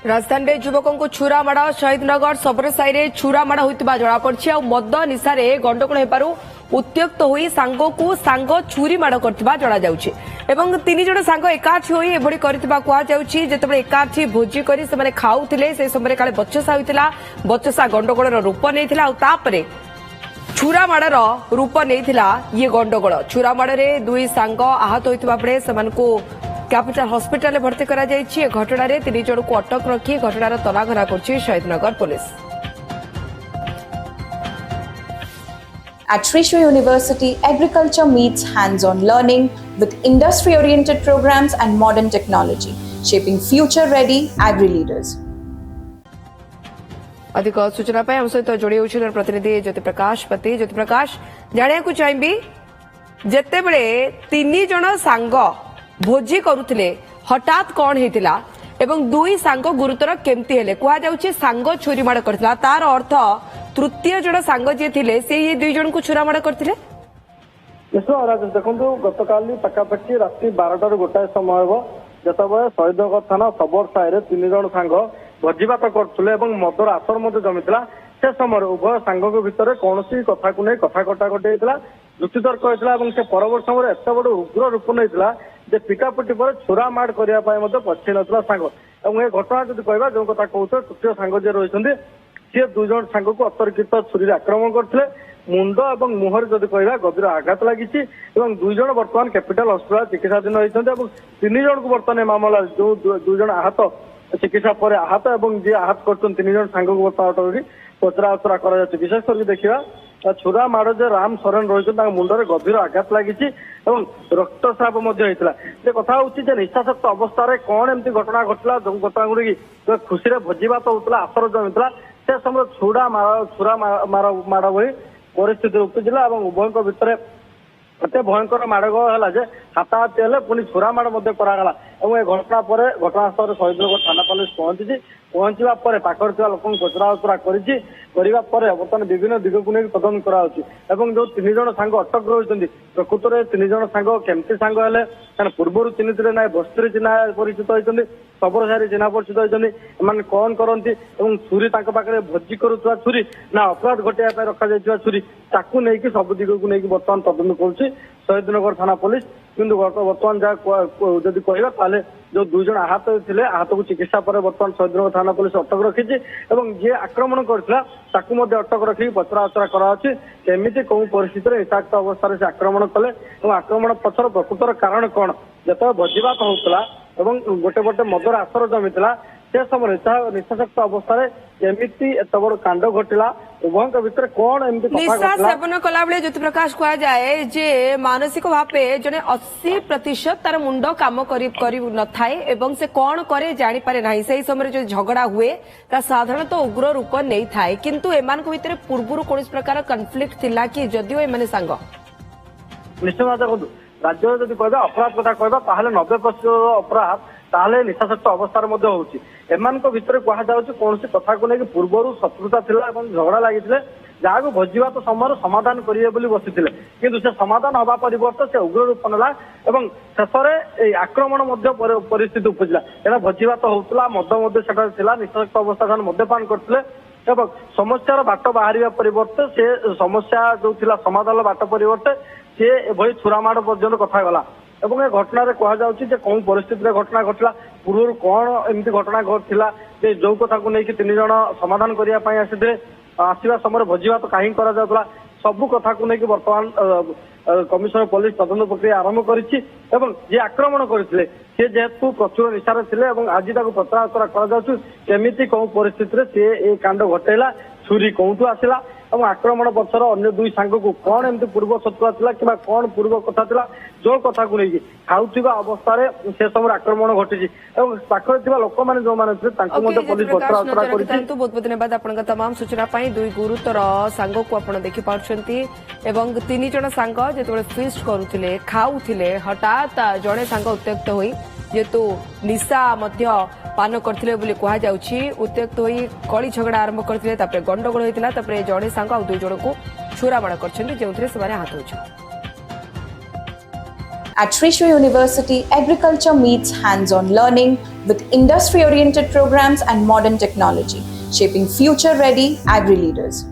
राजधानी में युवकों को छुरा माड़ शहीदनगर सबरसाई में छुरा माड़ होता जमापड़ी मद निशार गंडगोल होबार उत्त्यक्त हो सांग को सांग छुरी माड़ कर तीन जन सांग एकाठी होई एभली करथिबा कुआ जाउछि जेतेबेले एकाठी भोजी करी से खाउथिले से समय काले बचसा होइतिला बचसा गंडगोल रूप नैथिला आ तापरे छुरा माड़र रूप नैथिला ये गंडगोल छुरा माड़े दुई सांग आहत होइतिबा बेले सेमानकु कैपिटल हॉस्पिटल में भर्ती करा जायछि। घटना रे तीन जन को अटक रखी घटनार तलाघरा करछि Shahid Nagar police. At Thrissur University, agriculture meets hands-on learning with industry-oriented programs and modern technology, shaping future-ready agri-leaders. अधिक सूचना हम सहित जोड़ी होउछन प्रतिनिधि ज्योति प्रकाश पति। ज्योति प्रकाश जानिया को चाहिए जेतेबेले तीन जन सांग भोजी करुथिले हठात कौन हेतिला एवं दुई सांग गुरुतर केमती हेले कुआ जाउछि सांग छुरी माड़ करथिला तार अर्थ तृतीय जन सांग जे थिले से ये दुई जन को छुरा माड़ करथिले। देखो गतकाली पाखापाखि राति 12 गोटाए समय हम जितेबाला शहीदनगर थाना सबरसाई तीन जन सांग भोजीभात करते मदर आसर जमीला से समय उभय सांग भितर कौन कथा को नहीं कथा कटाकटी होता युक्तितर्क होता से परवर्त समय एत बड़ उग्र रूप नहीं जे पिटापिटी पर छुरा माड़ करने पछे नाला सांग ये घटना जब कह जो कथा कहते तृतीय सांग जे रही सी दुई जन सांग को अतर्कित छुरी आक्रमण करते मुंड और मुहर जब कह गभीर आघात लगी दुई जन बर्तमान कैपिटल हॉस्पिटल चिकित्साधीन होती तीन जन को बर्तमान मामला जो दुई जन आहत चिकित्सा पर आहत और जी आहत कर तीन जन सांग को बर्तमान अटक पचरा उचरा कर विशेष करके देखा छुरा माड़ जो राम सोरेन रही मुंडे गभीर आघात लगी रक्तस्राव से कथा हूँ निशाशक्त अवस्था कौन एमती घटना घटला जो घटना गुड़ी खुशी भोजीभात होता आसर जमीला से समय छुरा माड़ भली परिस्थिति उपजिला उभय भितर एत भयंकर माड़गोल है हाथाहाती हेले पुणी छुरा माड़ करागला ये घटना पर घटनास्थल शहीदनगर थाना पुलिस पहुंचा पर पाखर लोक पचरा उचरा बर्तमान विभिन्न दिग को लेकिन तदंत कर जो तीन जन सांग अटक रही प्रकृत में तीन जन सांग केमती सांग है पूर्व चिन्हित ना बस्ती चिन्ह परिचित होती सबरसाई चिन्ह परिचित होती कौन करती छुरी पाखे भोजी करुवा छुरी ना अपराध घटाइवाई रखा जाइए छुरी ताकू नहीं सब दिग को लेकिन बर्तमान तदंत कर शहीदनगर थाना पुलिस किंतु बर्तमान जहाँ जदि कहवा जो दुई जन आहत थे आहत को चिकित्सा पर बर्तमान शहीदनगर थाना पुलिस अटक रखी जी आक्रमण करता अटक रखी पचरा उचरा करमिति कौ परिस्थिति हिंसाक्त अवस्था से आक्रमण कले आक्रमण पछर प्रकृतर कारण कौन जो भोजीभात होता गोटे गोटे मदर आसर जमीला से समय निशाशक्त अवस्था एमती एत बड़ कांड घटला उभय भितर कौन एमती निशा सेवन कला बेले ज्योति प्रकाश कह जाए जे मानसिक भाव जने 80% तार मुंड काम न थाए एवं से कौन करे जानी पारे नाही से समय जो झगड़ा हुए ता साधारणतः उग्र रूप नहीं थाए किंतु एमान को भितर पूर्व कौन प्रकार कन्फ्लिक्ट थिला कि जदियो एमाने सांग निश्चय भाव देखो राज्य जब कह अपराध कथा कहवा 90% अपराध ताहले निशाशक्त अवस्था होमान भितर कहुच्छे कौन कथा को लेकिन पूर्व शत्रुता थिला झगड़ा लगी जहाँ को भोजीभात समय समाधान करेंगे बसी किंतु से समाधान हवा परिवर्तन से उग्र रूप नाला शेष आक्रमण परिस्थिति उपजिला क्या भोजीभात होता मद निशाशक्त अवस्था मद्यपान करते समस्या बाट बाहर परिवर्ते से समस्या जो थिला समाधान बाट परिवर्ते सी एभली छुरामाड़ पर्यटन कथा गला ये घटना कहुच्छे कौन परिस्थिति घटना घटला पूर्व कौन एमती घटना घटला जो कथा को लेकिन तीन जन समाधान करने आसी आसवा समय भोजीभात कहीं करा सबू कथा को लेकिन बर्तमान कमिशनर पुलिस तदंत प्रक्रिया आरंभ कर आक्रमण करते सी जेहेतु प्रचुर निशार थे आज पचरा उचरा करमिति कौ परिस्थिति सी कांड घटेला छुरी कौटू आसला आक्रमण पक्षर अन्य दुई सांग को कौन एमती पूर्व शत्रुता थिला कि कौन पूर्व कथा थिला जो कथा को लेकिन खाऊा अवस्था से समय आक्रमण घटी पाखे लोक मैंने जो मैंने पुलिस पचरा बहुत बहुत धन्यवाद आपन तमाम सूचना दुई गुरुतर सांग को आप देखिपार्टी तीन जन सांग जो फिस्ट करुले खाऊले हठात जड़े सांग उत्त्यक्त होई जेतु निशा पान करथिले बोली कहा जाउछि उत्त्यक्त होई कली झगड़ा आरंभ करथिले तापरे गंडगोल होइतिला तापरे जड़े सांग आ दुई जण को छुरा माड़ करछन्ती जेउथरे सेमाने हाथ होइछ। At Shrishma University, agriculture meets hands-on learning with industry-oriented programs and modern technology, shaping future-ready agri-leaders.